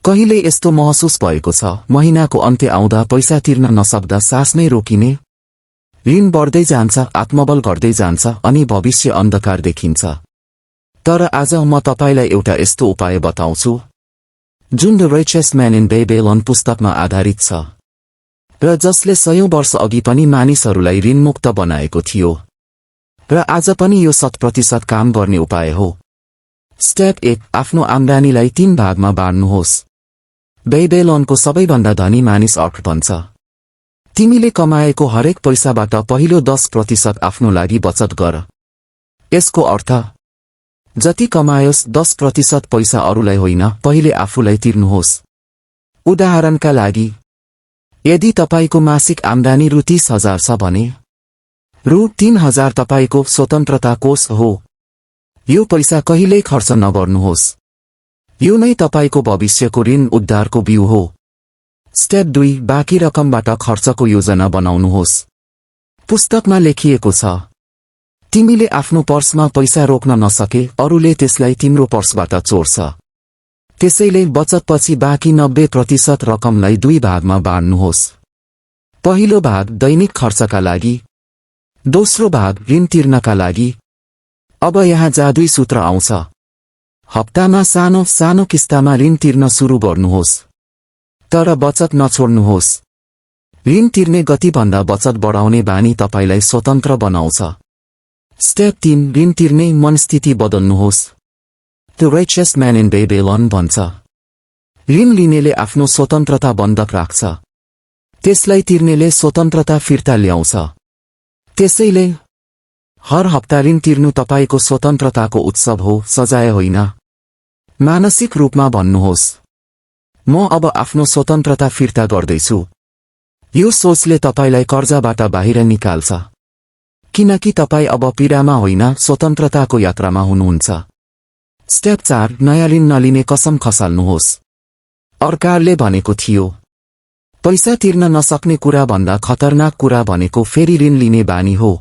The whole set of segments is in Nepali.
कहिले यस्तो महसुस भएको छ महिनाको अन्त्य आउँदा पैसा तिर्न नसक्दा सास नै रोकिने? ऋण बढ्दै जान्छ, आत्मबल घट्दै जान्छ अनि भविष्य अन्धकार देखिन्छ। तर आज म तपाईलाई एउटा यस्तो उपाय बताउँछु जुन द रिचेस्ट म्यान इन बेबेलोन पुस्तकमा आधारित छ र जसले सयौं वर्ष अघि पनि मानिसहरूलाई ऋणमुक्त बनाएको थियो र आज पनि यो 100% काम गर्ने उपाय हो। स्टेप 1, आफ्नो आम्दानीलाई 3 भागमा बाँड्नुहोस्। बेबेलोनको सबैभन्दा धनी मानिस अर्थ भन्छ, तिमीले कमाएको हरेक पैसाबाट पहिलो 10% आफ्नो लागि बचत गर। यसको अर्थ जति कमायोस् 10% पैसा अरूलाई होइन, पहिले आफूलाई तिर्नुहोस्। उदाहरणका लागि, यदि तपाईको मासिक आम्दानी रु 30,000 छ भने रु 3,000 तपाईको स्वतन्त्रता कोष हो। यो पैसा कहिल्यै खर्च नगर्नुहोस्। यो नै तपाईको भविष्यको ऋण उद्धारको बिउ हो। स्टेप 2, बाँकी रकमबाट खर्चको योजना बनाउनुहोस्। पुस्तकमा लेखिएको छ, तिमीले आफ्नो पर्समा पैसा रोक्न नसके अरूले त्यसलाई तिम्रो पर्सबाट चोर्छ। त्यसैले बचतपछि बाँकी 90% रकमलाई 2 भागमा बाँड्नुहोस्। पहिलो भाग दैनिक खर्चका लागि, दोस्रो भाग ऋण तिर्नका लागि। अब यहाँ जादुई सूत्र आउँछ। हप्तामा सानो सानो किस्तामा ऋण तिर्न सुरु गर्नुहोस्, तर बचत नछोड्नुहोस्। ऋण तिर्ने गतिभन्दा बचत बढाउने बानी तपाईलाई स्वतन्त्र बनाउँछ। स्टेप 3, ऋण तिर्ने मनस्थिति बदल्नुहोस्। द रिचेस्ट म्यान इन बेबेलोन भन्छ, ऋण लिनेले आफ्नो स्वतन्त्रता बन्धक राख्छ, त्यसलाई तिर्नेले स्वतन्त्रता फिर्ता ल्याउँछ। त्यसैले हर हप्ता ऋण तिर्नु तपाईको स्वतन्त्रताको उत्सव हो, सजाय होइन। मानसिक रूपमा भन्नुहोस्, म अब आफ्नो स्वतन्त्रता फिर्ता गर्दैछु। यो सोचले तपाईलाई कर्जाबाट बाहिर निकाल्छ, किनकि तपाईं अब पीडामा होइन, स्वतन्त्रताको यात्रामा हुनुहुन्छ। स्टेप 4, नयाँ ऋण नलिने कसम खसाल्नुहोस्। अर्काले भनेको थियो, पैसा तिर्न नसक्ने कुरा भन्दा खतरनाक कुरा भनेको फेरि ऋण लिने बानी हो।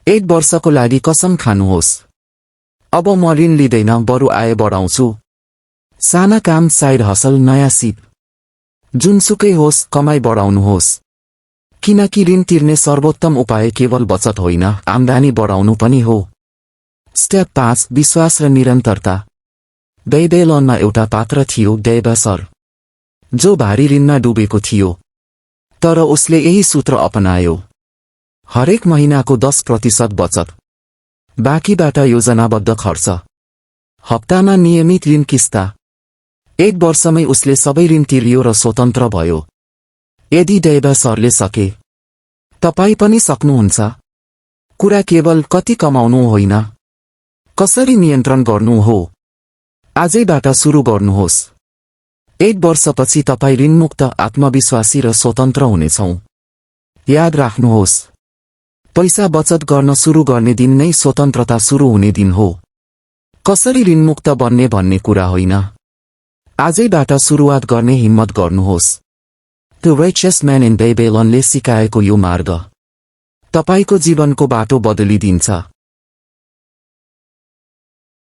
1 वर्षको लागि कसम खानुहोस्, अब म ऋण लिँदैन, बरु आय बढाउँछु। साना काम, साइड हसल, नयाँ सिप, जुनसुकै होस्, कमाई बढाउनुहोस्। किनकि ऋण तिर्ने सर्वोत्तम उपाय केवल बचत होइन, आम्दानी बढाउनु पनि हो। स्टेप 5, विश्वास र निरन्तरता। बेबेलोनमा एउटा पात्र थियो, डेबसर, जो भारी ऋणमा डुबेको थियो, तर उसले यही सूत्र अपनायो। हरेक महिनाको 10% बचत, बाँकीबाट योजनाबद्ध खर्च, हप्तामा नियमित ऋण किस्ता। 1 वर्षमै उसले सबै ऋण तिर्यो र स्वतन्त्र भयो। यदि डेबसरले सके, तपाई पनि सक्नुहुन्छ। कुरा केवल कति कमाउनु होइन, कसरी नियन्त्रण गर्नु हो। आजैबाट सुरु गर्नुहोस्। 1 वर्षपछि तपाई ऋणमुक्त, आत्मविश्वासी र स्वतन्त्र हुनेछौं। याद राख्नुहोस्, पैसा बचत गर्न सुरु गर्ने दिन नै स्वतन्त्रता सुरु हुने दिन हो। कसरी ऋणमुक्त बन्ने भन्ने कुरा होइन, आजैबाट सुरुवात गर्ने हिम्मत गर्नुहोस्। द रिचेस्ट म्यान इन बेबेलोनले सिकाएको यो मार्ग तपाईको जीवनको बाटो बदलिदिन्छ।